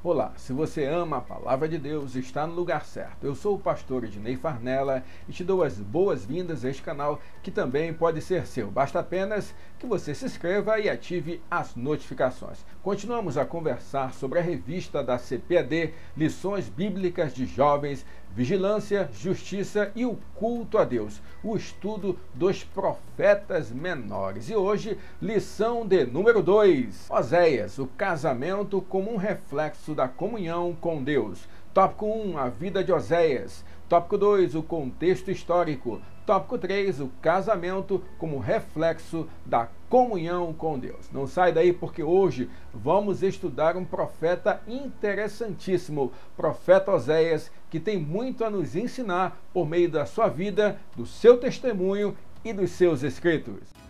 Olá, se você ama a Palavra de Deus, está no lugar certo. Eu sou o pastor Ednei Farnella e te dou as boas-vindas a este canal que também pode ser seu. Basta apenas que você se inscreva e ative as notificações. Continuamos a conversar sobre a revista da CPAD, Lições Bíblicas de Jovens, Vigilância, Justiça e o Culto a Deus, o estudo dos profetas menores. E hoje, lição de número 2, Oséias, o casamento como um reflexo da comunhão com Deus. Tópico 1, a vida de Oséias. Tópico 2, o contexto histórico. Tópico 3, o casamento como reflexo da comunhão com Deus. Não sai daí porque hoje vamos estudar um profeta interessantíssimo, profeta Oséias, que tem muito a nos ensinar por meio da sua vida, do seu testemunho e dos seus escritos.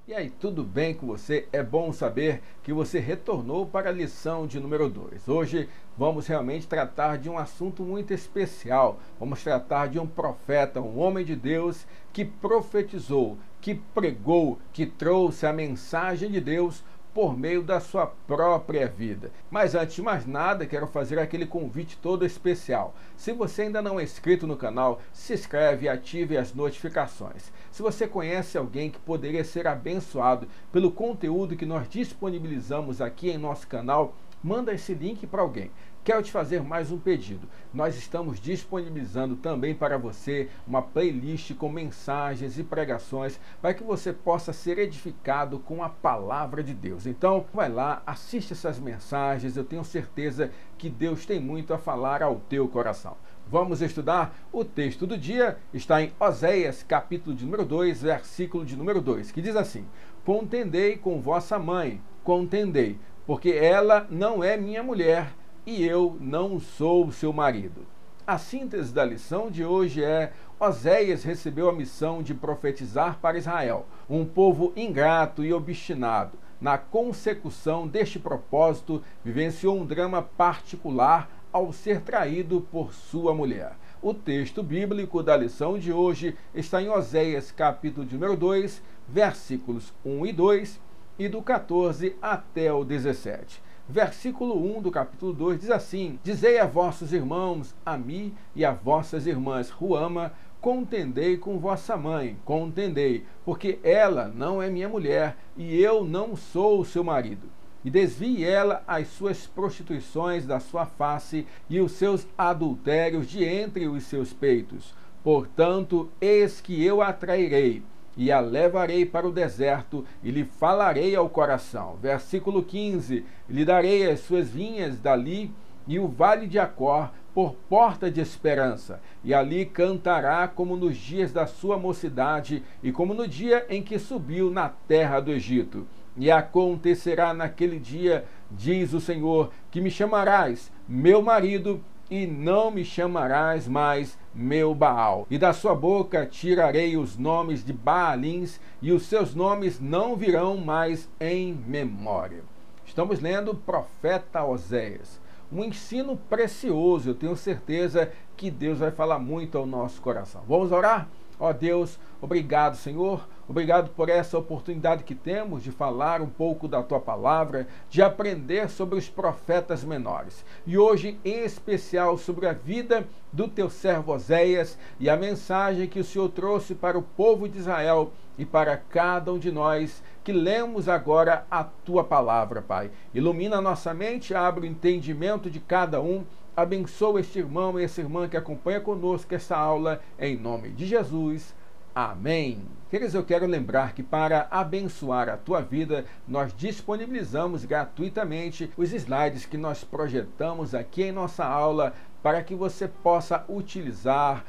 E aí, tudo bem com você? É bom saber que você retornou para a lição de número 2. Hoje vamos realmente tratar de um assunto muito especial. Vamos tratar de um profeta, um homem de Deus que profetizou, que pregou, que trouxe a mensagem de Deus por meio da sua própria vida. Mas antes de mais nada, quero fazer aquele convite todo especial. Se você ainda não é inscrito no canal, se inscreve e ative as notificações. Se você conhece alguém que poderia ser abençoado pelo conteúdo que nós disponibilizamos aqui em nosso canal, manda esse link para alguém. Quero te fazer mais um pedido. Nós estamos disponibilizando também para você uma playlist com mensagens e pregações para que você possa ser edificado com a palavra de Deus. Então, vai lá, assiste essas mensagens. Eu tenho certeza que Deus tem muito a falar ao teu coração. Vamos estudar? O texto do dia está em Oséias, capítulo de número 2, versículo de número 2, que diz assim: Contendei com vossa mãe, contendei, porque ela não é minha mulher, e eu não sou seu marido. A síntese da lição de hoje é: Oséias recebeu a missão de profetizar para Israel, um povo ingrato e obstinado. Na consecução deste propósito, vivenciou um drama particular ao ser traído por sua mulher. O texto bíblico da lição de hoje está em Oséias, capítulo de número 2, versículos 1 e 2, e do 14 até o 17. Versículo 1 do capítulo 2 diz assim: Dizei a vossos irmãos, Ami, e a vossas irmãs, Ruama, contendei com vossa mãe, contendei, porque ela não é minha mulher, e eu não sou o seu marido. E desvie ela as suas prostituições da sua face, e os seus adultérios de entre os seus peitos. Portanto, eis que eu a trairei, e a levarei para o deserto, e lhe falarei ao coração. Versículo 15, lhe darei as suas vinhas dali, e o vale de Acor por porta de esperança, e ali cantará como nos dias da sua mocidade, e como no dia em que subiu na terra do Egito. E acontecerá naquele dia, diz o Senhor, que me chamarás meu marido, e não me chamarás mais meu Baal. E da sua boca tirarei os nomes de Baalins, e os seus nomes não virão mais em memória. Estamos lendo o profeta Oséias. Um ensino precioso, eu tenho certeza que Deus vai falar muito ao nosso coração. Vamos orar? Ó Deus, obrigado, Senhor. Obrigado por essa oportunidade que temos de falar um pouco da Tua palavra, de aprender sobre os profetas menores. E hoje, em especial, sobre a vida do Teu servo Oséias e a mensagem que o Senhor trouxe para o povo de Israel e para cada um de nós que lemos agora a Tua palavra, Pai. Ilumina a nossa mente, abre o entendimento de cada um. Abençoa este irmão e essa irmã que acompanha conosco essa aula, em nome de Jesus. Amém. Queridos, eu quero lembrar que para abençoar a tua vida, nós disponibilizamos gratuitamente os slides que nós projetamos aqui em nossa aula para que você possa utilizar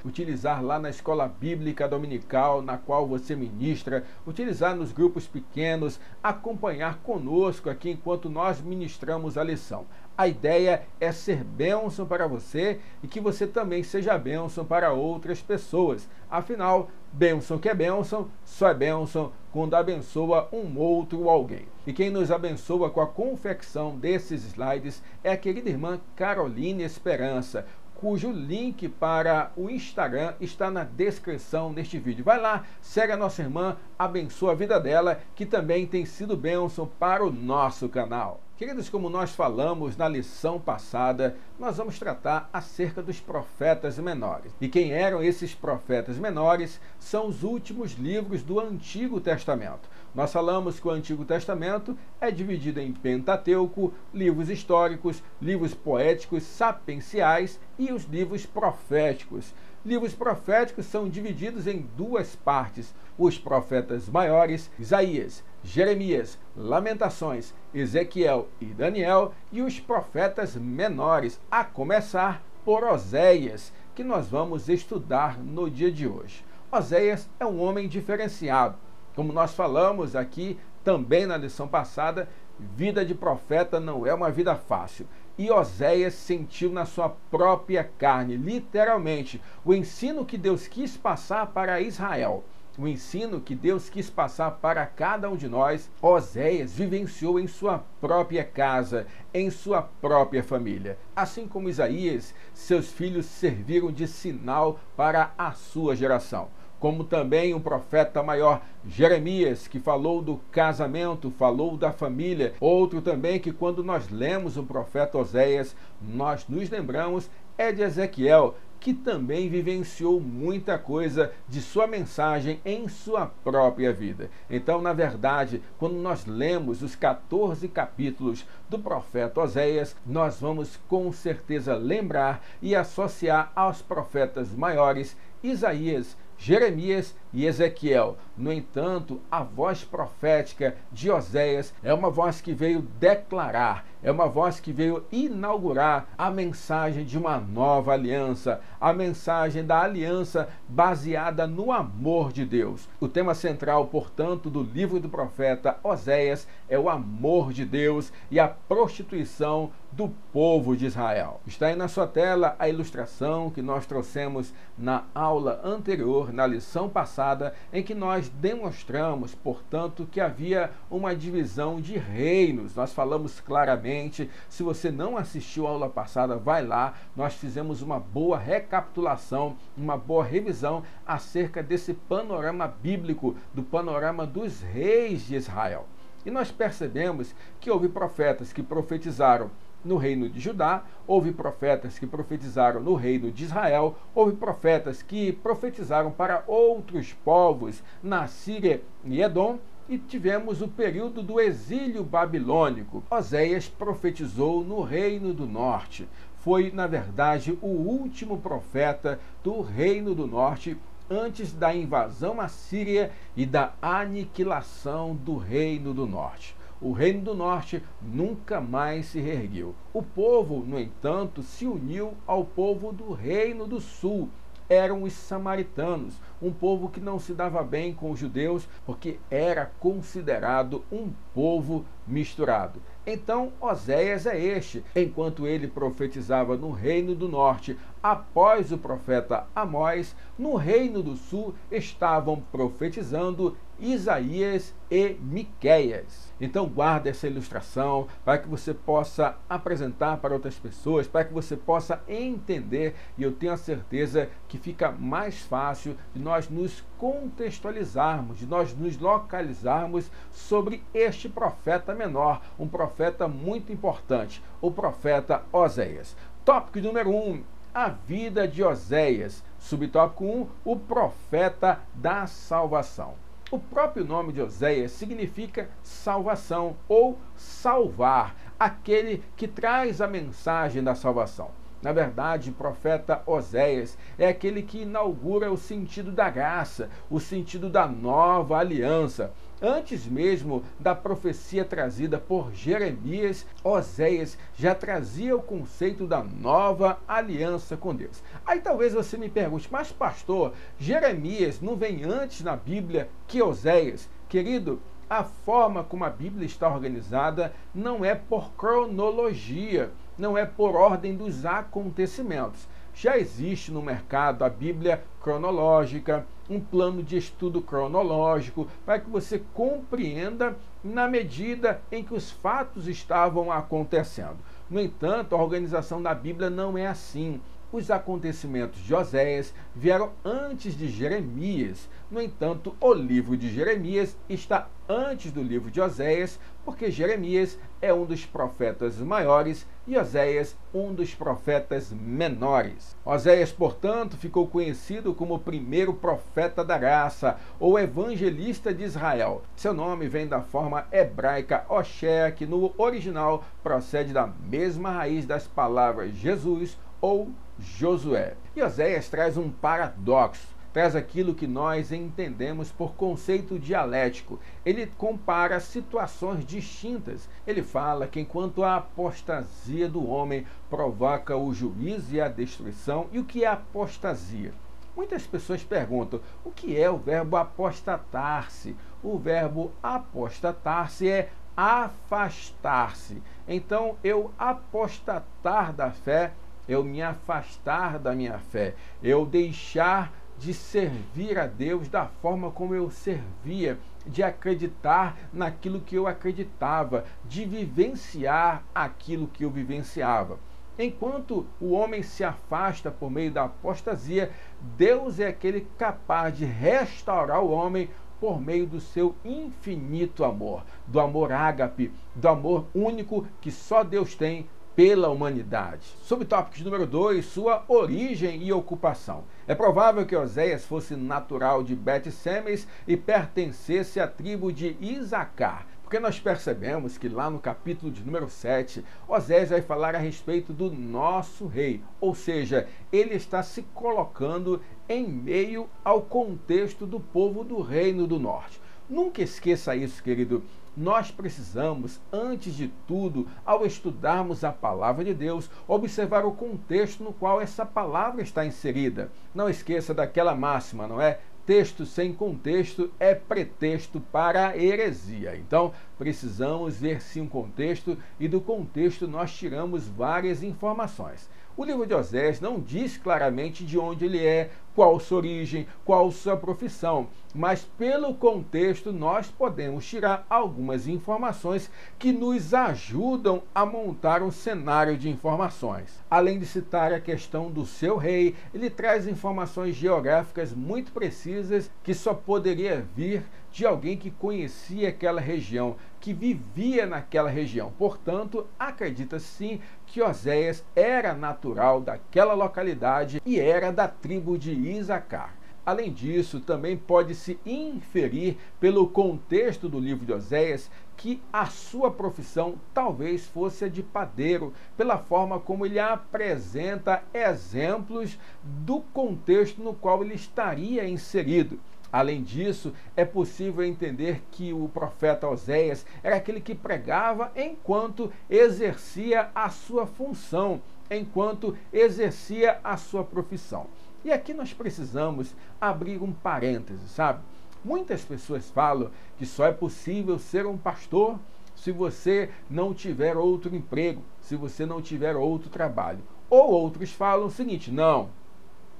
lá na escola bíblica dominical na qual você ministra, utilizar nos grupos pequenos, acompanhar conosco aqui enquanto nós ministramos a lição. A ideia é ser bênção para você e que você também seja bênção para outras pessoas. Afinal, bênção que é bênção, só é bênção quando abençoa um outro alguém. E quem nos abençoa com a confecção desses slides é a querida irmã Caroline Esperança, cujo link para o Instagram está na descrição deste vídeo. Vai lá, segue a nossa irmã, abençoa a vida dela, que também tem sido bênção para o nosso canal. Queridos, como nós falamos na lição passada, nós vamos tratar acerca dos profetas menores. E quem eram esses profetas menores? São os últimos livros do Antigo Testamento. Nós falamos que o Antigo Testamento é dividido em Pentateuco, livros históricos, livros poéticos, sapienciais e os livros proféticos. Livros proféticos são divididos em duas partes: os profetas maiores, Isaías, Jeremias, Lamentações, Ezequiel e Daniel, e os profetas menores, a começar por Oséias, que nós vamos estudar no dia de hoje. Oséias é um homem diferenciado. Como nós falamos aqui também na lição passada, vida de profeta não é uma vida fácil. E Oséias sentiu na sua própria carne, literalmente, o ensino que Deus quis passar para Israel. O ensino que Deus quis passar para cada um de nós, Oséias vivenciou em sua própria casa, em sua própria família. Assim como Isaías, seus filhos serviram de sinal para a sua geração. Como também um profeta maior, Jeremias, que falou do casamento, falou da família. Outro também que, quando nós lemos o profeta Oséias, nós nos lembramos é de Ezequiel, que também vivenciou muita coisa de sua mensagem em sua própria vida. Então, na verdade, quando nós lemos os 14 capítulos do profeta Oséias, nós vamos com certeza lembrar e associar aos profetas maiores Isaías, Jeremias e Ezequiel. No entanto, a voz profética de Oséias é uma voz que veio declarar, é uma voz que veio inaugurar a mensagem de uma nova aliança, a mensagem da aliança baseada no amor de Deus. O tema central, portanto, do livro do profeta Oséias é o amor de Deus e a prostituição do povo de Israel. Está aí na sua tela a ilustração que nós trouxemos na aula anterior, na lição passada, em que nós demonstramos, portanto, que havia uma divisão de reinos. Nós falamos claramente. Se você não assistiu a aula passada, vai lá. Nós fizemos uma boa recapitulação, uma boa revisão acerca desse panorama bíblico, do panorama dos reis de Israel. E nós percebemos que houve profetas que profetizaram no reino de Judá, houve profetas que profetizaram no reino de Israel, houve profetas que profetizaram para outros povos na Síria e Edom, e tivemos o período do exílio babilônico. Oséias profetizou no reino do norte. Foi, na verdade, o último profeta do reino do norte antes da invasão assíria e da aniquilação do reino do norte. O reino do norte nunca mais se reergueu. O povo, no entanto, se uniu ao povo do reino do sul. Eram os samaritanos, um povo que não se dava bem com os judeus, porque era considerado um povo misturado. Então, Oséias é este. Enquanto ele profetizava no reino do norte, após o profeta Amós, no reino do sul estavam profetizando Isaías e Miqueias. Então guarda essa ilustração para que você possa apresentar para outras pessoas, para que você possa entender, e eu tenho a certeza que fica mais fácil de nós nos contextualizarmos, de nós nos localizarmos sobre este profeta menor, um profeta muito importante, o profeta Oséias. Tópico número 1, a vida de Oséias. Subtópico 1, o profeta da salvação. O próprio nome de Oséias significa salvação ou salvar, aquele que traz a mensagem da salvação. Na verdade, o profeta Oséias é aquele que inaugura o sentido da graça, o sentido da nova aliança. Antes mesmo da profecia trazida por Jeremias, Oséias já trazia o conceito da nova aliança com Deus. Aí talvez você me pergunte, mas pastor, Jeremias não vem antes na Bíblia que Oséias? Querido, a forma como a Bíblia está organizada não é por cronologia, não é por ordem dos acontecimentos. Já existe no mercado a Bíblia cronológica, um plano de estudo cronológico, para que você compreenda na medida em que os fatos estavam acontecendo. No entanto, a organização da Bíblia não é assim. Os acontecimentos de Oséias vieram antes de Jeremias. No entanto, o livro de Jeremias está antes do livro de Oséias, porque Jeremias é um dos profetas maiores e Oséias um dos profetas menores. Oséias, portanto, ficou conhecido como o primeiro profeta da raça, ou evangelista de Israel. Seu nome vem da forma hebraica Hoshea, que no original procede da mesma raiz das palavras Jesus ou Josué. E Oséias traz um paradoxo, traz aquilo que nós entendemos por conceito dialético. Ele compara situações distintas. Ele fala que enquanto a apostasia do homem provoca o juízo e a destruição, e o que é apostasia? Muitas pessoas perguntam, o que é o verbo apostatar-se? O verbo apostatar-se é afastar-se. Então, eu apostatar da fé, eu me afastar da minha fé, eu deixar de servir a Deus da forma como eu servia, de acreditar naquilo que eu acreditava, de vivenciar aquilo que eu vivenciava. Enquanto o homem se afasta por meio da apostasia, Deus é aquele capaz de restaurar o homem por meio do seu infinito amor, do amor ágape, do amor único que só Deus tem pela humanidade. Subtópico número 2, sua origem e ocupação. É provável que Oséias fosse natural de Bet-Semes e pertencesse à tribo de Isacar, porque nós percebemos que lá no capítulo de número 7, Oséias vai falar a respeito do nosso rei, ou seja, ele está se colocando em meio ao contexto do povo do Reino do Norte. Nunca esqueça isso, querido. Nós precisamos, antes de tudo, ao estudarmos a palavra de Deus, observar o contexto no qual essa palavra está inserida. Não esqueça daquela máxima, não é? Texto sem contexto é pretexto para a heresia. Então, precisamos ver sim o contexto, e do contexto nós tiramos várias informações. O livro de Oséias não diz claramente de onde ele é, qual sua origem, qual sua profissão, mas pelo contexto nós podemos tirar algumas informações que nos ajudam a montar um cenário de informações. Além de citar a questão do seu rei, ele traz informações geográficas muito precisas que só poderia vir de alguém que conhecia aquela região, que vivia naquela região. Portanto, acredita sim que Oséias era natural daquela localidade e era da tribo de Isacar. Além disso, também pode-se inferir pelo contexto do livro de Oséias que a sua profissão talvez fosse a de padeiro, pela forma como ele apresenta exemplos do contexto no qual ele estaria inserido. Além disso, é possível entender que o profeta Oséias era aquele que pregava enquanto exercia a sua função, enquanto exercia a sua profissão. E aqui nós precisamos abrir um parêntese, sabe? Muitas pessoas falam que só é possível ser um pastor se você não tiver outro emprego, se você não tiver outro trabalho. Ou outros falam o seguinte, não,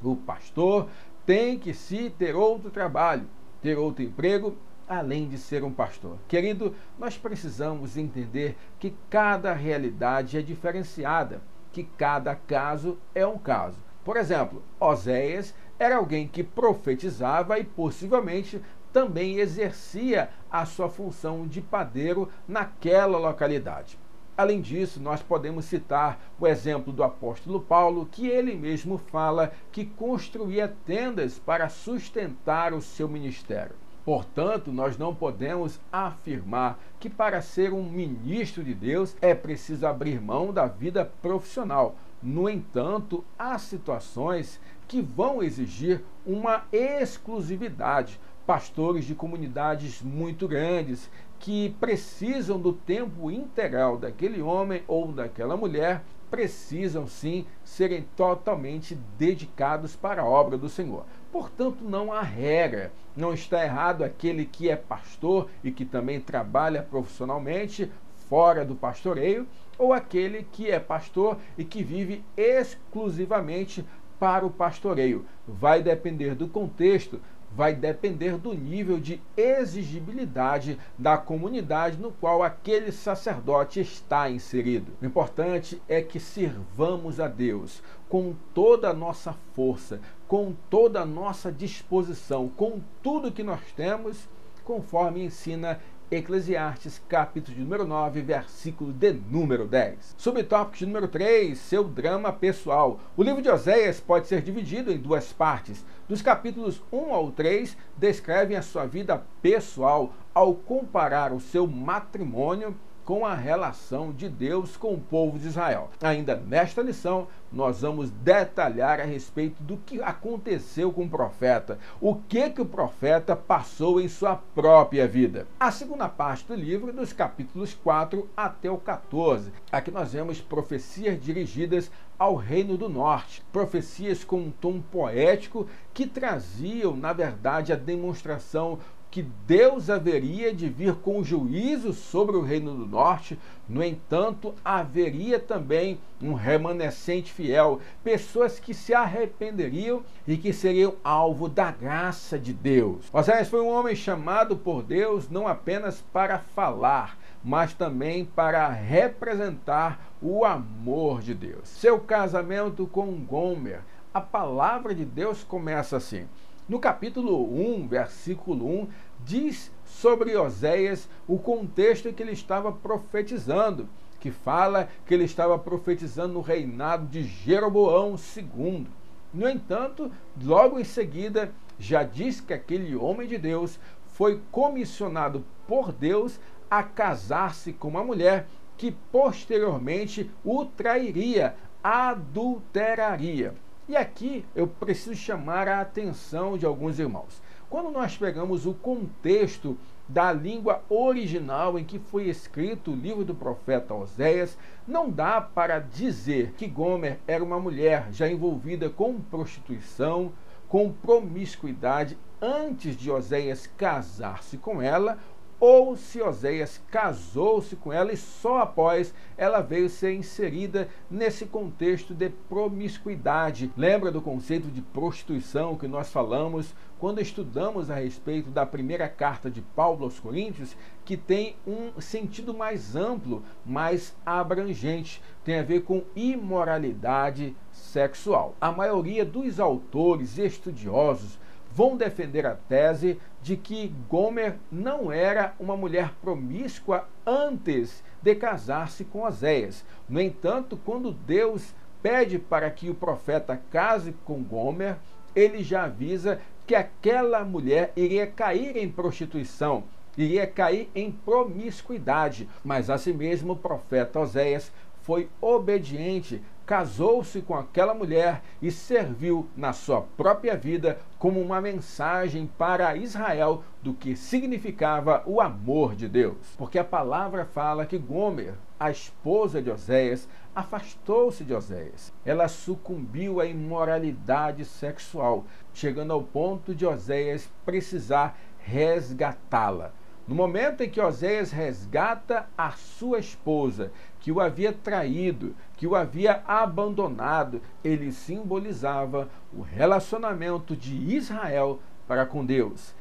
o pastor tem que se ter outro trabalho, ter outro emprego, além de ser um pastor. Querido, nós precisamos entender que cada realidade é diferenciada, que cada caso é um caso. Por exemplo, Oséias era alguém que profetizava e possivelmente também exercia a sua função de padeiro naquela localidade. Além disso, nós podemos citar o exemplo do apóstolo Paulo, que ele mesmo fala que construía tendas para sustentar o seu ministério. Portanto, nós não podemos afirmar que para ser um ministro de Deus é preciso abrir mão da vida profissional. No entanto, há situações que vão exigir uma exclusividade. Pastores de comunidades muito grandes que precisam do tempo integral daquele homem ou daquela mulher, precisam sim serem totalmente dedicados para a obra do Senhor. Portanto, não há regra. Não está errado aquele que é pastor e que também trabalha profissionalmente fora do pastoreio, ou aquele que é pastor e que vive exclusivamente para o pastoreio. Vai depender do contexto vai depender do nível de exigibilidade da comunidade no qual aquele sacerdote está inserido. O importante é que sirvamos a Deus com toda a nossa força, com toda a nossa disposição, com tudo que nós temos, conforme ensina Eclesiastes, capítulo de número 9, versículo de número 10. Subtópico de número 3, seu drama pessoal. O livro de Oséias pode ser dividido em duas partes. Dos capítulos 1 ao 3, descrevem a sua vida pessoal ao comparar o seu matrimônio com a relação de Deus com o povo de Israel. Ainda nesta lição, nós vamos detalhar a respeito do que aconteceu com o profeta, o que o profeta passou em sua própria vida. A segunda parte do livro, dos capítulos 4 até o 14. Aqui nós vemos profecias dirigidas ao Reino do Norte, profecias com um tom poético que traziam, na verdade, a demonstração que Deus haveria de vir com juízo sobre o Reino do Norte. No entanto, haveria também um remanescente fiel, pessoas que se arrependeriam e que seriam alvo da graça de Deus. Oséias foi um homem chamado por Deus não apenas para falar, mas também para representar o amor de Deus. Seu casamento com Gomer, a palavra de Deus começa assim. No capítulo 1, versículo 1, diz sobre Oséias o contexto em que ele estava profetizando, que fala que ele estava profetizando no reinado de Jeroboão II. No entanto, logo em seguida, já diz que aquele homem de Deus foi comissionado por Deus a casar-se com uma mulher que posteriormente o trairia, adulteraria. E aqui eu preciso chamar a atenção de alguns irmãos. Quando nós pegamos o contexto da língua original em que foi escrito o livro do profeta Oséias, não dá para dizer que Gomer era uma mulher já envolvida com prostituição, com promiscuidade, antes de Oséias casar-se com ela, ou se Oséias casou-se com ela e só após ela veio ser inserida nesse contexto de promiscuidade. Lembra do conceito de prostituição que nós falamos quando estudamos a respeito da primeira carta de Paulo aos Coríntios, que tem um sentido mais amplo, mais abrangente, tem a ver com imoralidade sexual. A maioria dos autores estudiosos vão defender a tese de que Gomer não era uma mulher promíscua antes de casar-se com Oséias. No entanto, quando Deus pede para que o profeta case com Gomer, ele já avisa que aquela mulher iria cair em prostituição, iria cair em promiscuidade. Mas assim mesmo o profeta Oséias foi obediente, casou-se com aquela mulher e serviu na sua própria vida como uma mensagem para Israel do que significava o amor de Deus. Porque a palavra fala que Gomer, a esposa de Oséias, afastou-se de Oséias. Ela sucumbiu à imoralidade sexual, chegando ao ponto de Oséias precisar resgatá-la. No momento em que Oséias resgata a sua esposa, que o havia traído, que o havia abandonado, ele simbolizava o relacionamento de Israel para com Deus.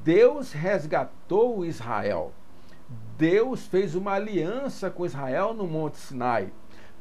Deus resgatou Israel. Deus fez uma aliança com Israel no Monte Sinai,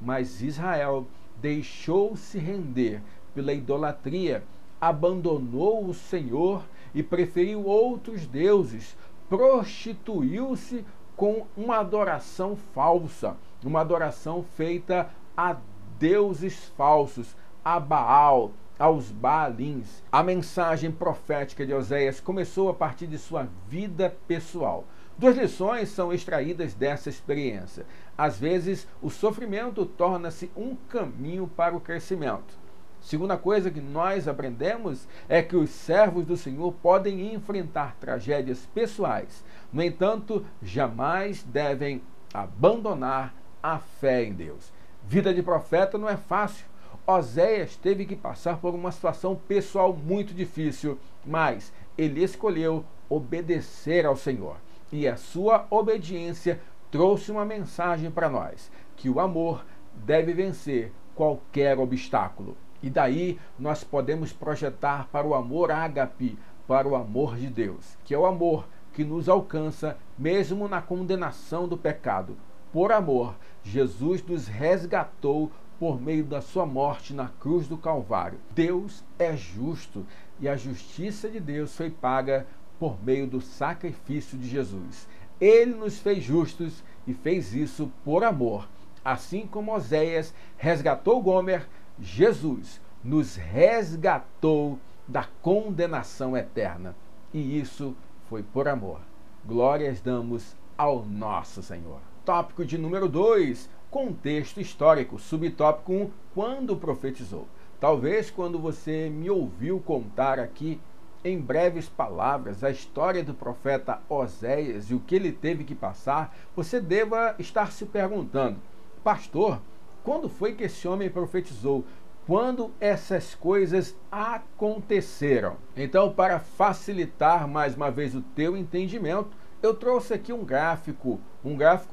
mas Israel deixou-se render pela idolatria, abandonou o Senhor e preferiu outros deuses, prostituiu-se com uma adoração falsa, uma adoração feita a deuses falsos, a Baal, aos Baalins. A mensagem profética de Oséias começou a partir de sua vida pessoal. Duas lições são extraídas dessa experiência. Às vezes, o sofrimento torna-se um caminho para o crescimento. Segunda coisa que nós aprendemos é que os servos do Senhor podem enfrentar tragédias pessoais. No entanto, jamais devem abandonar a fé em Deus. Vida de profeta não é fácil. Oséias teve que passar por uma situação pessoal muito difícil, mas ele escolheu obedecer ao Senhor. E a sua obediência trouxe uma mensagem para nós, que o amor deve vencer qualquer obstáculo. E daí nós podemos projetar para o amor ágape, para o amor de Deus, que é o amor que nos alcança mesmo na condenação do pecado. Por amor, Jesus nos resgatou por meio da sua morte na cruz do Calvário. Deus é justo e a justiça de Deus foi paga por meio do sacrifício de Jesus. Ele nos fez justos e fez isso por amor. Assim como Oséias resgatou Gomer, Jesus nos resgatou da condenação eterna. E isso foi por amor. Glórias damos ao nosso Senhor. Tópico de número 2, contexto histórico. Subtópico 1, quando profetizou. Talvez quando você me ouviu contar aqui, em breves palavras, a história do profeta Oséias e o que ele teve que passar, você deva estar se perguntando: pastor, quando foi que esse homem profetizou? Quando essas coisas aconteceram? Então, para facilitar mais uma vez o teu entendimento, eu trouxe aqui um gráfico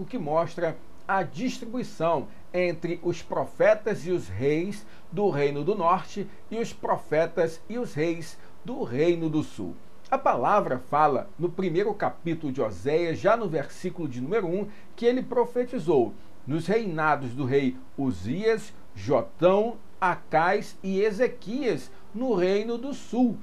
que mostra a distribuição entre os profetas e os reis do Reino do Norte e os profetas e os reis do Reino do Sul. A palavra fala no primeiro capítulo de Oséias, já no versículo de número 1, que ele profetizou nos reinados do rei Uzias, Jotão, Acais e Ezequias no Reino do Sul,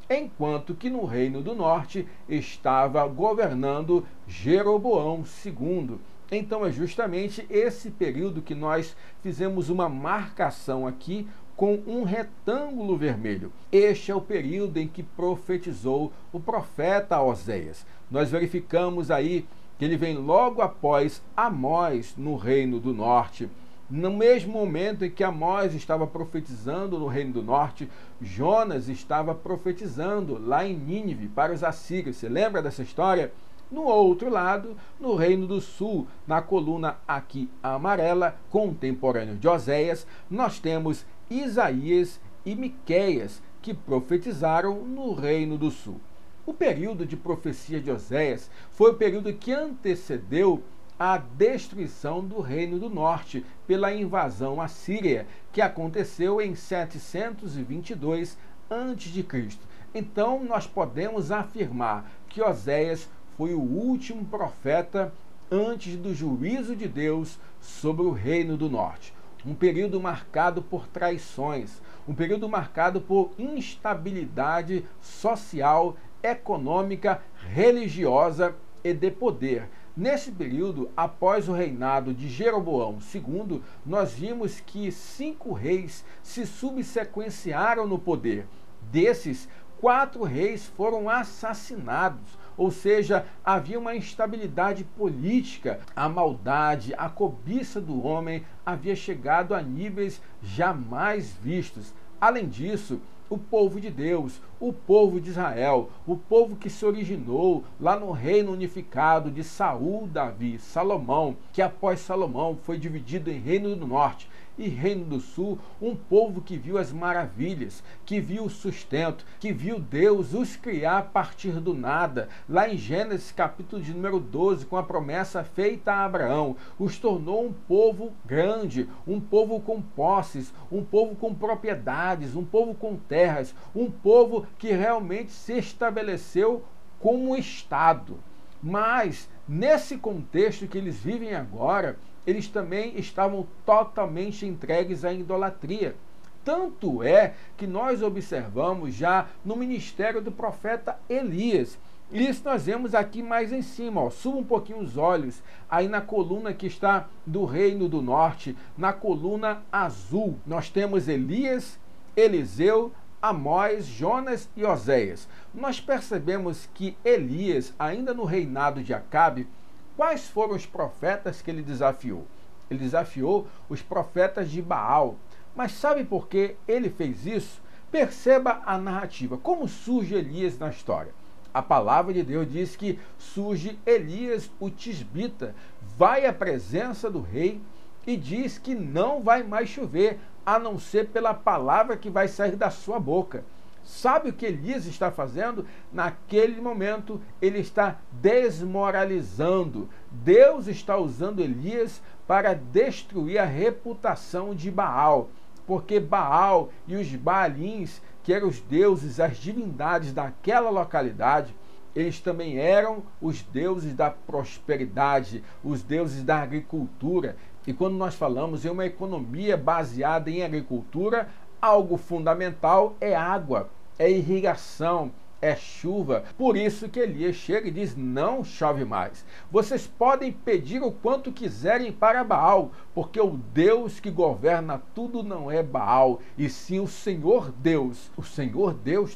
enquanto que no Reino do Norte estava governando Jeroboão II. Então é justamente esse período que nós fizemos uma marcação aqui com um retângulo vermelho. Este é o período em que profetizou o profeta Oséias. Nós verificamos aí que ele vem logo após Amós no Reino do Norte. No mesmo momento em que Amós estava profetizando no Reino do Norte, Jonas estava profetizando lá em Nínive para os assírios. Você lembra dessa história? No outro lado, no Reino do Sul, na coluna aqui amarela, contemporâneo de Oséias, nós temos Isaías e Miqueias, que profetizaram no Reino do Sul. O período de profecia de Oséias foi o período que antecedeu a destruição do Reino do Norte pela invasão assíria, que aconteceu em 722 a.C. Então, nós podemos afirmar que Oséias foi o último profeta antes do juízo de Deus sobre o Reino do Norte. Um período marcado por traições, um período marcado por instabilidade social, econômica, religiosa e de poder. Nesse período, após o reinado de Jeroboão II, nós vimos que 5 reis se subsequenciaram no poder. Desses, 4 reis foram assassinados, ou seja, havia uma instabilidade política, a maldade, a cobiça do homem havia chegado a níveis jamais vistos. Além disso, o povo de Deus, o povo de Israel, o povo que se originou lá no reino unificado de Saul, Davi, Salomão, que após Salomão foi dividido em Reino do Norte e Reino do Sul, um povo que viu as maravilhas, que viu o sustento, que viu Deus os criar a partir do nada. Lá em Gênesis capítulo de número 12, com a promessa feita a Abraão, os tornou um povo grande, um povo com posses, um povo com propriedades, um povo com terras, um povo que realmente se estabeleceu como Estado. Mas, nesse contexto que eles vivem agora, eles também estavam totalmente entregues à idolatria. Tanto é que nós observamos já no ministério do profeta Elias. Isso nós vemos aqui mais em cima, ó. Suba um pouquinho os olhos, aí na coluna que está do Reino do Norte, na coluna azul, nós temos Elias, Eliseu, Amós, Jonas e Oséias. Nós percebemos que Elias, ainda no reinado de Acabe, quais foram os profetas que ele desafiou? Ele desafiou os profetas de Baal. Mas sabe por que ele fez isso? Perceba a narrativa. Como surge Elias na história? A palavra de Deus diz que surge Elias, o tisbita, vai à presença do rei e diz que não vai mais chover, a não ser pela palavra que vai sair da sua boca. Sabe o que Elias está fazendo? Naquele momento, ele está desmoralizando. Deus está usando Elias para destruir a reputação de Baal, porque Baal e os Baalins que eram os deuses, as divindades daquela localidade, eles também eram os deuses da prosperidade, os deuses da agricultura. E quando nós falamos em uma economia baseada em agricultura, algo fundamental é água, é irrigação, é chuva. Por isso que Elias chega e diz: não chove mais. Vocês podem pedir o quanto quiserem para Baal, porque o Deus que governa tudo não é Baal, e sim o Senhor Deus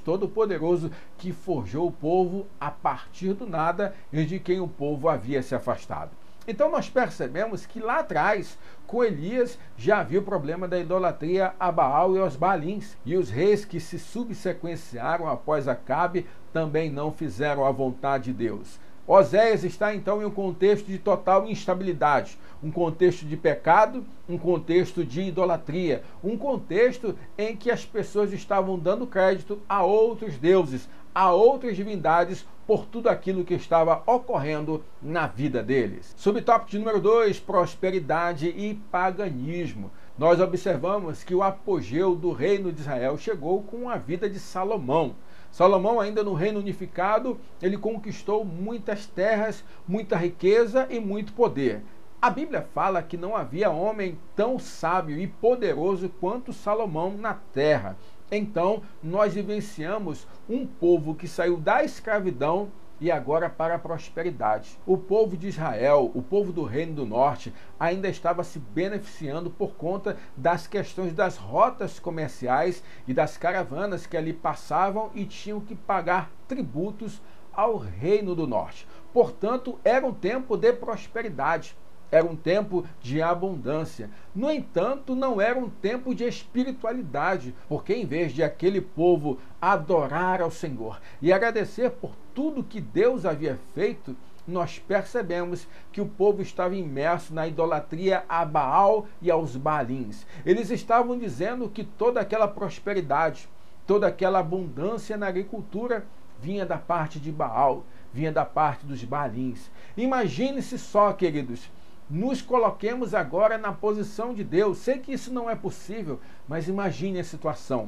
Todo-Poderoso, que forjou o povo a partir do nada e de quem o povo havia se afastado. Então nós percebemos que lá atrás, com Elias, já havia o problema da idolatria a Baal e aos Baalins. E os reis que se subsequenciaram após Acabe também não fizeram a vontade de Deus. Oséias está então em um contexto de total instabilidade, um contexto de pecado, um contexto de idolatria, um contexto em que as pessoas estavam dando crédito a outros deuses, a outras divindades, por tudo aquilo que estava ocorrendo na vida deles. Subtópico de número 2, prosperidade e paganismo. Nós observamos que o apogeu do reino de Israel chegou com a vida de Salomão. Salomão, ainda no reino unificado, ele conquistou muitas terras, muita riqueza e muito poder. A Bíblia fala que não havia homem tão sábio e poderoso quanto Salomão na terra. Então, nós vivenciamos um povo que saiu da escravidão e agora para a prosperidade. O povo de Israel, o povo do Reino do Norte, ainda estava se beneficiando por conta das questões das rotas comerciais e das caravanas que ali passavam e tinham que pagar tributos ao Reino do Norte. Portanto, era um tempo de prosperidade. Era um tempo de abundância. No entanto, não era um tempo de espiritualidade, porque em vez de aquele povo adorar ao Senhor e agradecer por tudo que Deus havia feito, nós percebemos que o povo estava imerso na idolatria a Baal e aos Baalins. Eles estavam dizendo que toda aquela prosperidade, toda aquela abundância na agricultura vinha da parte de Baal, vinha da parte dos Baalins. Imagine-se só, queridos, nos coloquemos agora na posição de Deus. Sei que isso não é possível, mas imagine a situação.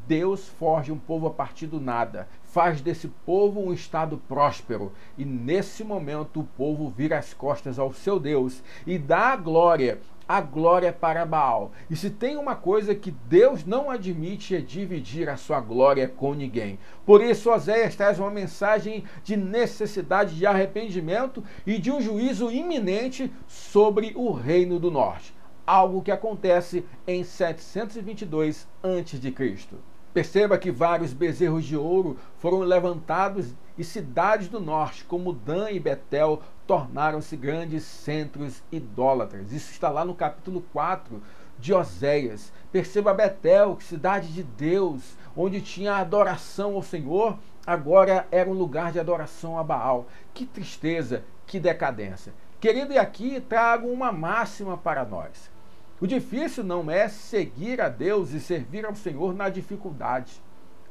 Deus forja um povo a partir do nada, faz desse povo um estado próspero, e nesse momento o povo vira as costas ao seu Deus e dá a glória para Baal. E se tem uma coisa que Deus não admite, é dividir a sua glória com ninguém. Por isso Oséias traz uma mensagem de necessidade de arrependimento e de um juízo iminente sobre o Reino do Norte. Algo que acontece em 722 a.C. Perceba que vários bezerros de ouro foram levantados e cidades do norte, como Dan e Betel, tornaram-se grandes centros idólatras. Isso está lá no capítulo 4 de Oséias. Perceba Betel, cidade de Deus, onde tinha adoração ao Senhor, agora era um lugar de adoração a Baal. Que tristeza, que decadência. Querido, e aqui trago uma máxima para nós. O difícil não é seguir a Deus e servir ao Senhor na dificuldade.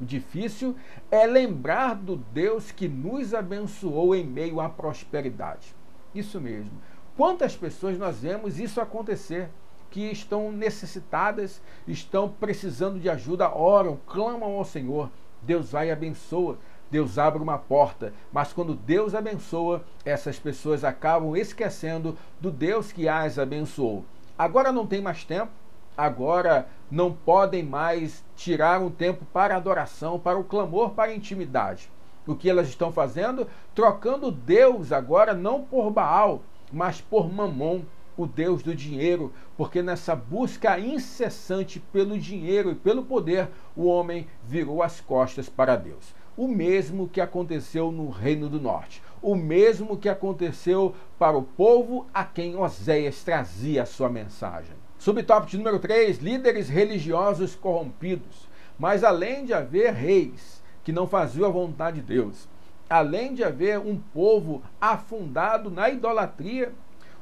O difícil é lembrar do Deus que nos abençoou em meio à prosperidade. Isso mesmo. Quantas pessoas nós vemos isso acontecer, que estão necessitadas, estão precisando de ajuda, oram, clamam ao Senhor. Deus vai e abençoa. Deus abre uma porta, mas quando Deus abençoa, essas pessoas acabam esquecendo do Deus que as abençoou. Agora não tem mais tempo, agora não podem mais tirar um tempo para adoração, para o clamor, para a intimidade. O que elas estão fazendo? Trocando Deus agora não por Baal, mas por Mamon, o Deus do dinheiro, porque nessa busca incessante pelo dinheiro e pelo poder, o homem virou as costas para Deus. O mesmo que aconteceu no Reino do Norte. O mesmo que aconteceu para o povo a quem Oséias trazia a sua mensagem. Subtópico de número 3, líderes religiosos corrompidos. Mas além de haver reis que não faziam a vontade de Deus, além de haver um povo afundado na idolatria,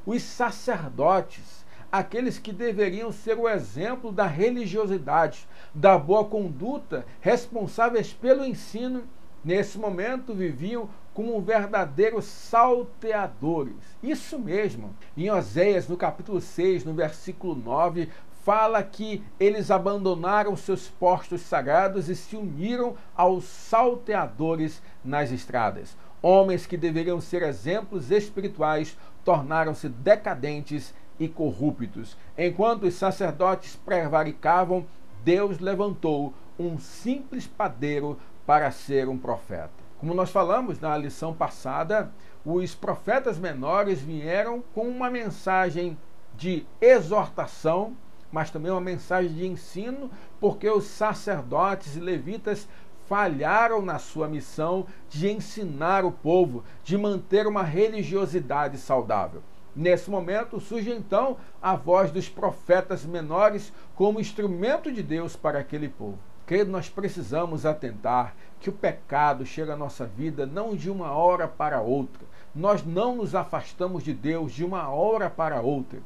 os sacerdotes, aqueles que deveriam ser o exemplo da religiosidade, da boa conduta, responsáveis pelo ensino, nesse momento viviam como verdadeiros salteadores. Isso mesmo. Em Oséias, no capítulo 6, no versículo 9, fala que eles abandonaram seus postos sagrados e se uniram aos salteadores nas estradas. Homens que deveriam ser exemplos espirituais tornaram-se decadentes e corruptos. Enquanto os sacerdotes prevaricavam, Deus levantou um simples padeiro para ser um profeta. Como nós falamos na lição passada, os profetas menores vieram com uma mensagem de exortação, mas também uma mensagem de ensino, porque os sacerdotes e levitas falharam na sua missão de ensinar o povo, de manter uma religiosidade saudável. Nesse momento surge então a voz dos profetas menores como instrumento de Deus para aquele povo. Querido, nós precisamos atentar que o pecado chega à nossa vida não de uma hora para outra. Nós não nos afastamos de Deus de uma hora para outra.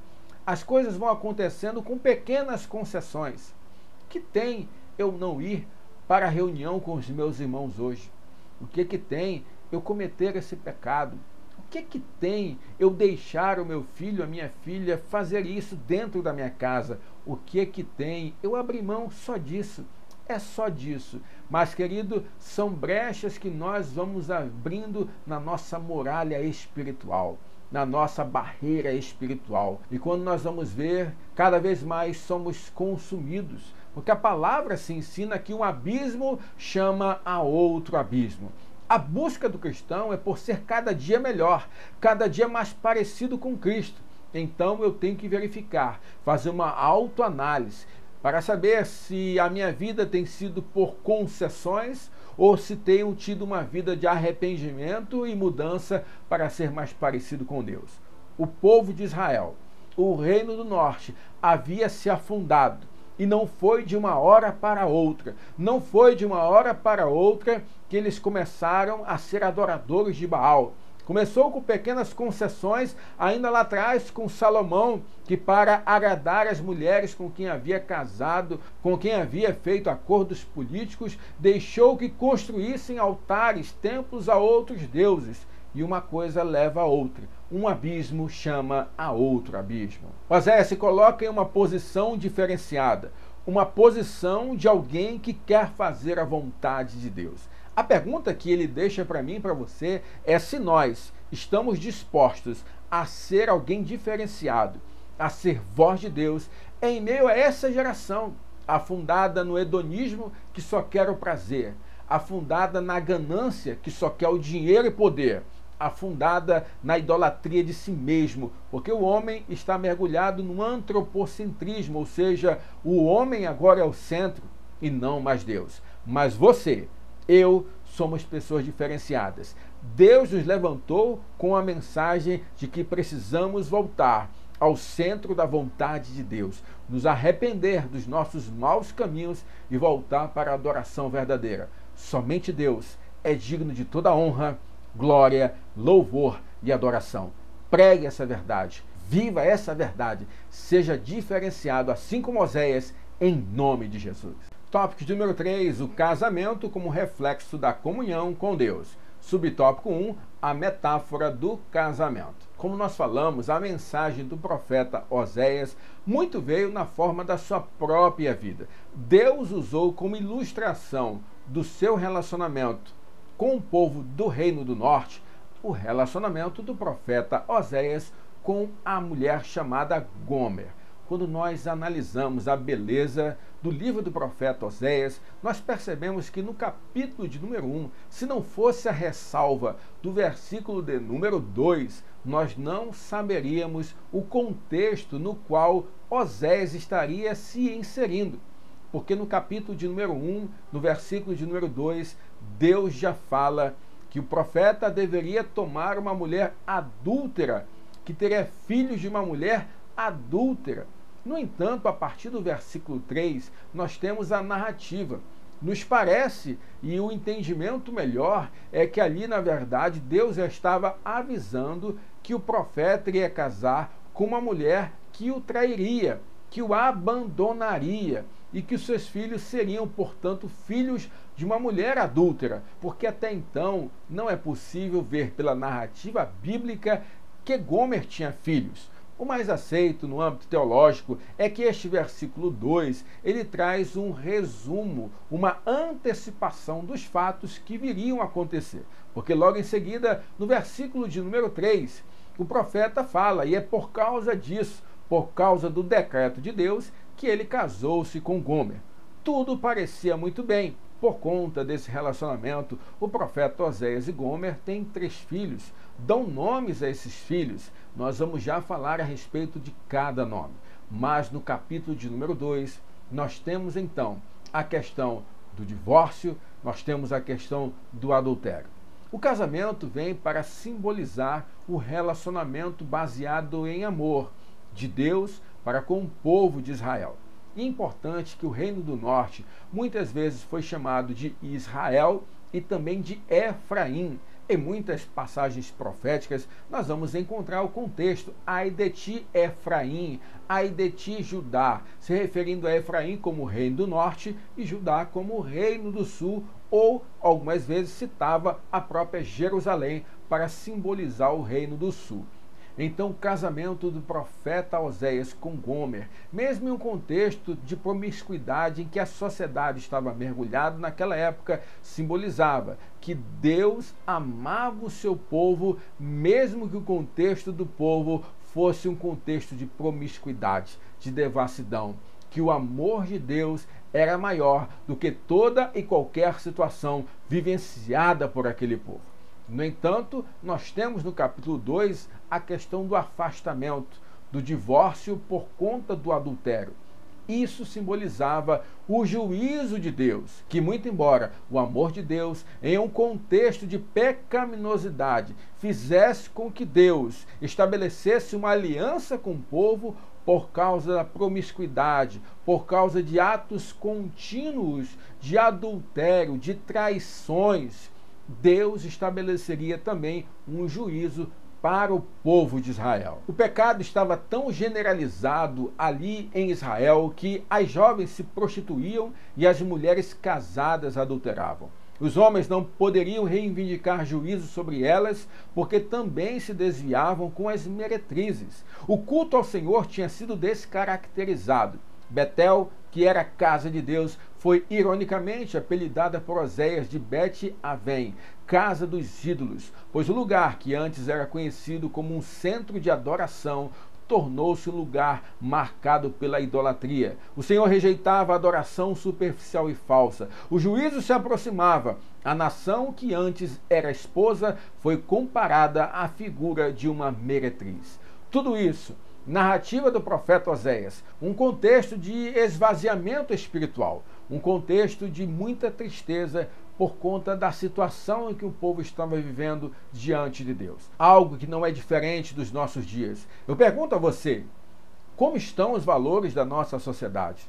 As coisas vão acontecendo com pequenas concessões. Que tem eu não ir para a reunião com os meus irmãos hoje? O que tem eu cometer esse pecado? O que tem eu deixar o meu filho, a minha filha, fazer isso dentro da minha casa? O que tem eu abrir mão só disso? É só disso. Mas, querido, são brechas que nós vamos abrindo na nossa muralha espiritual, na nossa barreira espiritual. E quando nós vamos ver, cada vez mais somos consumidos. Porque a palavra se ensina que um abismo chama a outro abismo. A busca do cristão é por ser cada dia melhor, cada dia mais parecido com Cristo. Então eu tenho que verificar, fazer uma autoanálise, para saber se a minha vida tem sido por concessões ou se tenho tido uma vida de arrependimento e mudança para ser mais parecido com Deus. O povo de Israel, o reino do norte, havia se afundado. E não foi de uma hora para outra, não foi de uma hora para outra que eles começaram a ser adoradores de Baal. Começou com pequenas concessões, ainda lá atrás com Salomão, que para agradar as mulheres com quem havia casado, com quem havia feito acordos políticos, deixou que construíssem altares, templos a outros deuses. E uma coisa leva a outra. Um abismo chama a outro abismo. Oséias se coloca em uma posição diferenciada, uma posição de alguém que quer fazer a vontade de Deus. A pergunta que ele deixa para mim e para você é se nós estamos dispostos a ser alguém diferenciado, a ser voz de Deus em meio a essa geração afundada no hedonismo que só quer o prazer, afundada na ganância que só quer o dinheiro e poder, afundada na idolatria de si mesmo, porque o homem está mergulhado no antropocentrismo, ou seja, o homem agora é o centro e não mais Deus. Mas você, eu, somos pessoas diferenciadas. Deus nos levantou com a mensagem de que precisamos voltar ao centro da vontade de Deus, nos arrepender dos nossos maus caminhos e voltar para a adoração verdadeira. Somente Deus é digno de toda honra, glória, louvor e adoração. Pregue essa verdade, viva essa verdade, seja diferenciado assim como Oséias, em nome de Jesus. Tópico número 3, o casamento como reflexo da comunhão com Deus. Subtópico 1, a metáfora do casamento. Como nós falamos, a mensagem do profeta Oséias muito veio na forma da sua própria vida. Deus usou como ilustração do seu relacionamento com o povo do Reino do Norte, o relacionamento do profeta Oséias com a mulher chamada Gomer. Quando nós analisamos a beleza do livro do profeta Oséias, nós percebemos que no capítulo de número 1, se não fosse a ressalva do versículo de número 2, nós não saberíamos o contexto no qual Oséias estaria se inserindo. Porque no capítulo de número 1, no versículo de número 2, Deus já fala que o profeta deveria tomar uma mulher adúltera, que teria filhos de uma mulher adúltera. No entanto, a partir do versículo 3, nós temos a narrativa. Nos parece, e o entendimento melhor, é que ali, na verdade, Deus já estava avisando que o profeta iria casar com uma mulher que o trairia, que o abandonaria, e que os seus filhos seriam, portanto, filhos de uma mulher adúltera, porque até então não é possível ver pela narrativa bíblica que Gomer tinha filhos. O mais aceito no âmbito teológico é que este versículo 2, ele traz um resumo, uma antecipação dos fatos que viriam a acontecer. Porque logo em seguida, no versículo de número 3, o profeta fala, e é por causa disso, por causa do decreto de Deus, que ele casou-se com Gomer. Tudo parecia muito bem. Por conta desse relacionamento, o profeta Oséias e Gomer têm 3 filhos, dão nomes a esses filhos. Nós vamos já falar a respeito de cada nome. Mas no capítulo de número 2, nós temos então a questão do divórcio, nós temos a questão do adultério. O casamento vem para simbolizar o relacionamento baseado em amor de Deus para com o povo de Israel. E é importante que o Reino do Norte muitas vezes foi chamado de Israel e também de Efraim. Em muitas passagens proféticas nós vamos encontrar o contexto ai de ti Efraim, ai de ti Judá, se referindo a Efraim como Reino do Norte e Judá como Reino do Sul, ou algumas vezes citava a própria Jerusalém para simbolizar o Reino do Sul. Então, o casamento do profeta Oséias com Gomer, mesmo em um contexto de promiscuidade em que a sociedade estava mergulhada naquela época, simbolizava que Deus amava o seu povo, mesmo que o contexto do povo fosse um contexto de promiscuidade, de devassidão, que o amor de Deus era maior do que toda e qualquer situação vivenciada por aquele povo. No entanto, nós temos no capítulo 2 a questão do afastamento, do divórcio por conta do adultério. Isso simbolizava o juízo de Deus, que muito embora o amor de Deus, em um contexto de pecaminosidade, fizesse com que Deus estabelecesse uma aliança com o povo, por causa da promiscuidade, por causa de atos contínuos de adultério, de traições, Deus estabeleceria também um juízo para o povo de Israel. O pecado estava tão generalizado ali em Israel que as jovens se prostituíam e as mulheres casadas adulteravam. Os homens não poderiam reivindicar juízo sobre elas, porque também se desviavam com as meretrizes. O culto ao Senhor tinha sido descaracterizado. Betel, que era a casa de Deus, foi ironicamente apelidada por Oséias de Bet-Avém, casa dos ídolos, pois o lugar que antes era conhecido como um centro de adoração tornou-se um lugar marcado pela idolatria. O Senhor rejeitava a adoração superficial e falsa. O juízo se aproximava. A nação que antes era esposa foi comparada à figura de uma meretriz. Tudo isso, narrativa do profeta Oséias, um contexto de esvaziamento espiritual, um contexto de muita tristeza por conta da situação em que o povo estava vivendo diante de Deus. Algo que não é diferente dos nossos dias. Eu pergunto a você, como estão os valores da nossa sociedade?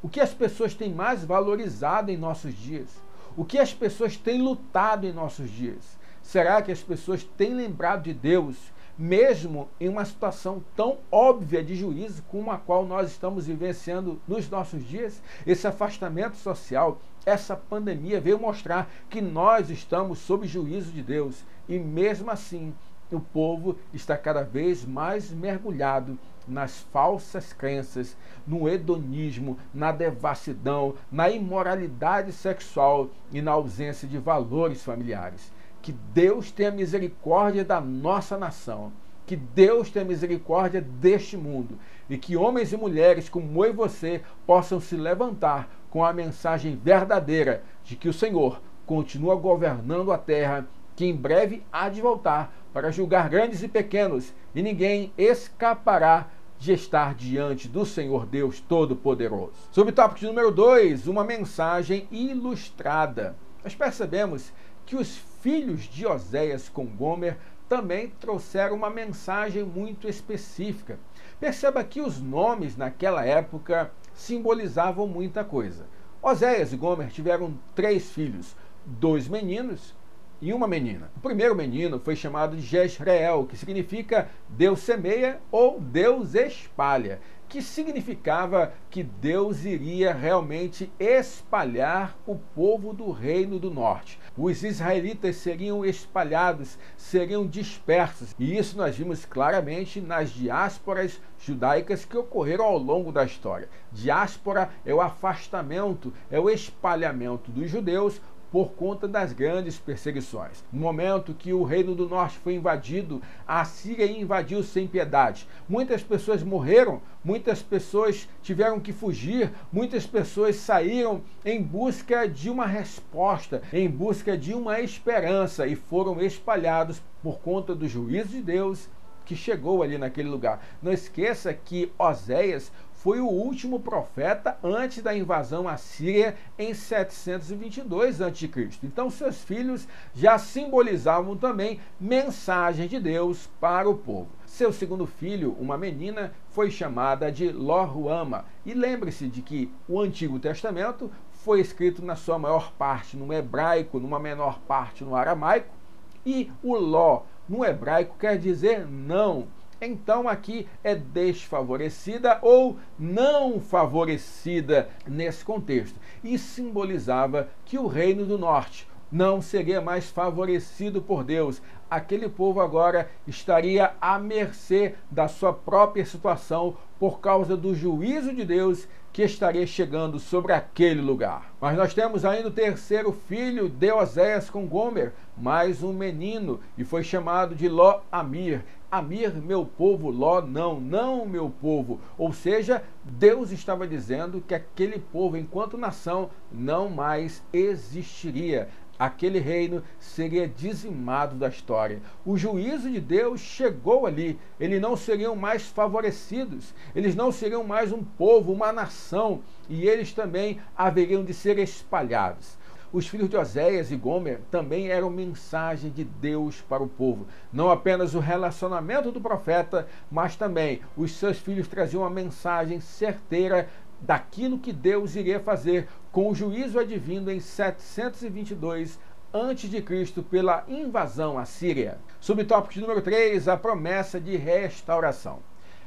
O que as pessoas têm mais valorizado em nossos dias? O que as pessoas têm lutado em nossos dias? Será que as pessoas têm lembrado de Deus, mesmo em uma situação tão óbvia de juízo como a qual nós estamos vivenciando nos nossos dias? Esse afastamento social, essa pandemia veio mostrar que nós estamos sob juízo de Deus e mesmo assim o povo está cada vez mais mergulhado nas falsas crenças, no hedonismo, na devassidão, na imoralidade sexual e na ausência de valores familiares. Que Deus tenha misericórdia da nossa nação, que Deus tenha misericórdia deste mundo e que homens e mulheres como eu e você possam se levantar com a mensagem verdadeira de que o Senhor continua governando a terra, que em breve há de voltar para julgar grandes e pequenos e ninguém escapará de estar diante do Senhor Deus Todo-Poderoso. Sobre o tópico de número 2, uma mensagem ilustrada. Nós percebemos que os filhos de Oséias com Gomer também trouxeram uma mensagem muito específica. Perceba que os nomes naquela época simbolizavam muita coisa. Oséias e Gomer tiveram 3 filhos, 2 meninos e uma menina. O primeiro menino foi chamado de Jezreel, que significa Deus semeia ou Deus espalha. que significava que Deus iria realmente espalhar o povo do Reino do Norte. Os israelitas seriam espalhados, seriam dispersos. E isso nós vimos claramente nas diásporas judaicas que ocorreram ao longo da história. Diáspora é o afastamento, é o espalhamento dos judeus por conta das grandes perseguições. No momento que o Reino do Norte foi invadido, a Síria invadiu sem piedade. Muitas pessoas morreram, muitas pessoas tiveram que fugir, muitas pessoas saíram em busca de uma resposta, em busca de uma esperança e foram espalhados por conta do juízo de Deus que chegou ali naquele lugar. Não esqueça que Oséias foi o último profeta antes da invasão assíria em 722 a.C. Então seus filhos já simbolizavam também mensagem de Deus para o povo. Seu segundo filho, uma menina, foi chamada de Ló-Ruama. E lembre-se de que o Antigo Testamento foi escrito na sua maior parte no hebraico, numa menor parte no aramaico, e o Ló no hebraico quer dizer não. Então aqui é desfavorecida ou não favorecida nesse contexto. E simbolizava que o Reino do Norte não seria mais favorecido por Deus. Aquele povo agora estaria à mercê da sua própria situação por causa do juízo de Deus que estaria chegando sobre aquele lugar. Mas nós temos ainda o terceiro filho de Oséias com Gomer, mais um menino, e foi chamado de Ló-Amir. Amir, meu povo, Ló, não, não meu povo. Ou seja, Deus estava dizendo que aquele povo, enquanto nação, não mais existiria. Aquele reino seria dizimado da história. O juízo de Deus chegou ali. Eles não seriam mais favorecidos. Eles não seriam mais um povo, uma nação. E eles também haveriam de ser espalhados. Os filhos de Oséias e Gomer também eram mensagem de Deus para o povo. Não apenas o relacionamento do profeta, mas também os seus filhos traziam uma mensagem certeira daquilo que Deus iria fazer com o juízo advindo em 722 a.C. pela invasão assíria. Subtópico de número 3, a promessa de restauração.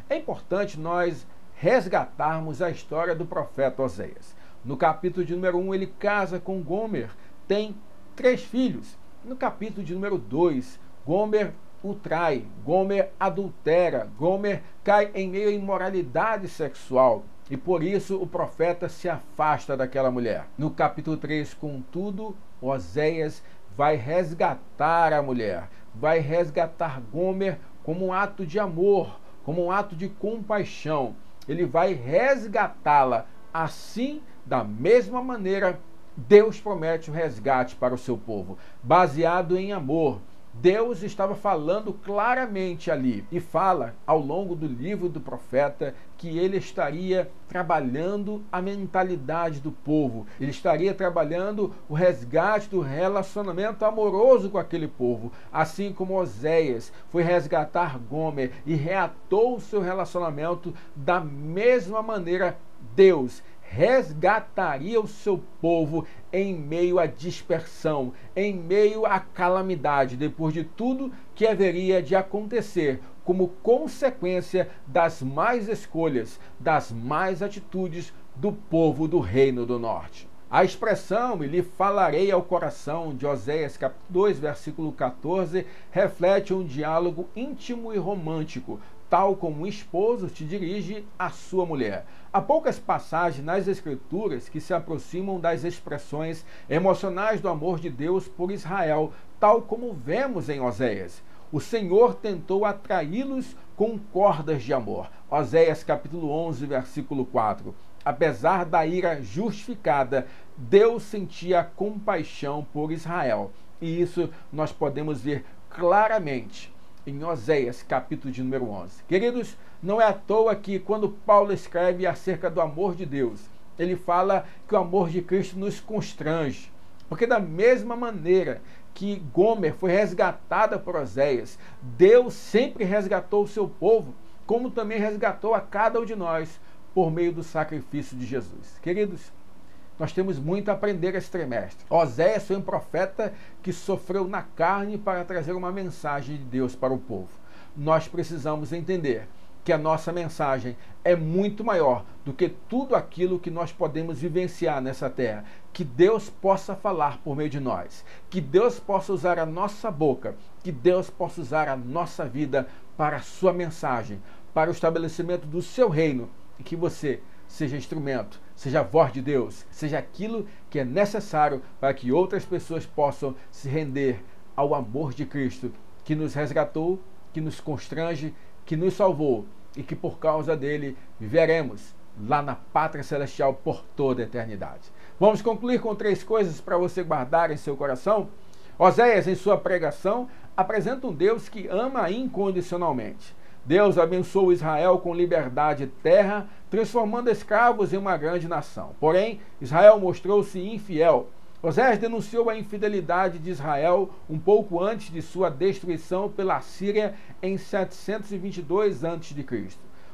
É importante nós resgatarmos a história do profeta Oséias. No capítulo de número 1, ele casa com Gomer, tem 3 filhos. No capítulo de número 2, Gomer o trai, Gomer adultera, Gomer cai em meio à imoralidade sexual. E por isso o profeta se afasta daquela mulher. No capítulo 3, contudo, Oséias vai resgatar a mulher, vai resgatar Gomer como um ato de amor, como um ato de compaixão. Ele vai resgatá-la. Assim, da mesma maneira, Deus promete o resgate para o seu povo, baseado em amor. Deus estava falando claramente ali e fala ao longo do livro do profeta que ele estaria trabalhando a mentalidade do povo, ele estaria trabalhando o resgate do relacionamento amoroso com aquele povo, assim como Oséias foi resgatar Gomer e reatou o seu relacionamento. Da mesma maneira, Deus resgataria o seu povo em meio à dispersão, em meio à calamidade, depois de tudo que haveria de acontecer como consequência das más escolhas, das más atitudes do povo do Reino do Norte. A expressão "e lhe falarei ao coração" de Oséias capítulo 2, versículo 14, reflete um diálogo íntimo e romântico, tal como um esposo se dirige à sua mulher. Há poucas passagens nas Escrituras que se aproximam das expressões emocionais do amor de Deus por Israel, tal como vemos em Oséias. O Senhor tentou atraí-los com cordas de amor. Oséias capítulo 11, versículo 4. Apesar da ira justificada, Deus sentia compaixão por Israel. E isso nós podemos ver claramente em Oséias, capítulo de número 11. Queridos, não é à toa que quando Paulo escreve acerca do amor de Deus, ele fala que o amor de Cristo nos constrange. Porque da mesma maneira que Gomer foi resgatada por Oséias, Deus sempre resgatou o seu povo, como também resgatou a cada um de nós por meio do sacrifício de Jesus. Queridos, nós temos muito a aprender esse trimestre. Oséias foi um profeta que sofreu na carne para trazer uma mensagem de Deus para o povo. Nós precisamos entender que a nossa mensagem é muito maior do que tudo aquilo que nós podemos vivenciar nessa terra. Que Deus possa falar por meio de nós, que Deus possa usar a nossa boca, que Deus possa usar a nossa vida para a sua mensagem, para o estabelecimento do seu reino, e que você seja instrumento, seja a voz de Deus, seja aquilo que é necessário para que outras pessoas possam se render ao amor de Cristo, que nos resgatou, que nos constrange, que nos salvou e que por causa dele viveremos lá na pátria celestial por toda a eternidade. Vamos concluir com 3 coisas para você guardar em seu coração. Oséias, em sua pregação, apresenta um Deus que ama incondicionalmente. Deus abençoou Israel com liberdade e terra, transformando escravos em uma grande nação. Porém, Israel mostrou-se infiel. Oséias denunciou a infidelidade de Israel um pouco antes de sua destruição pela Assíria em 722 a.C.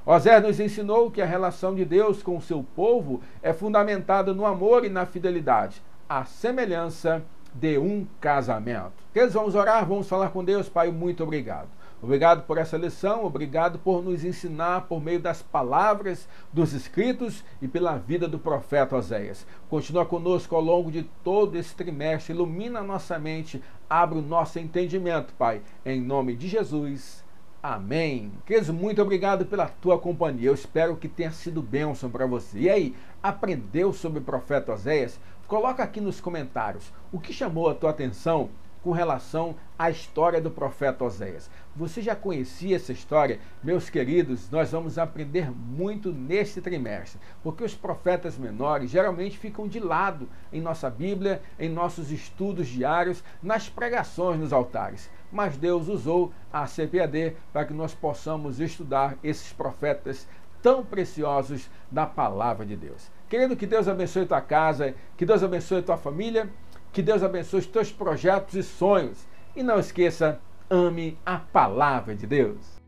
Oséias nos ensinou que a relação de Deus com o seu povo é fundamentada no amor e na fidelidade, à semelhança de um casamento. Queridos, vamos orar, vamos falar com Deus. Pai, muito obrigado. Obrigado por essa lição, obrigado por nos ensinar por meio das palavras dos escritos e pela vida do profeta Oséias. Continua conosco ao longo de todo esse trimestre, ilumina a nossa mente, abre o nosso entendimento, Pai, em nome de Jesus. Amém. Queridos, muito obrigado pela tua companhia. Eu espero que tenha sido bênção para você. E aí, aprendeu sobre o profeta Oséias? Coloca aqui nos comentários o que chamou a tua atenção com relação à história do profeta Oséias. Você já conhecia essa história? Meus queridos, nós vamos aprender muito neste trimestre, porque os profetas menores geralmente ficam de lado em nossa Bíblia, em nossos estudos diários, nas pregações nos altares. Mas Deus usou a CPAD para que nós possamos estudar esses profetas tão preciosos da palavra de Deus. Querido, que Deus abençoe tua casa, que Deus abençoe tua família, que Deus abençoe os teus projetos e sonhos. E não esqueça, ame a palavra de Deus.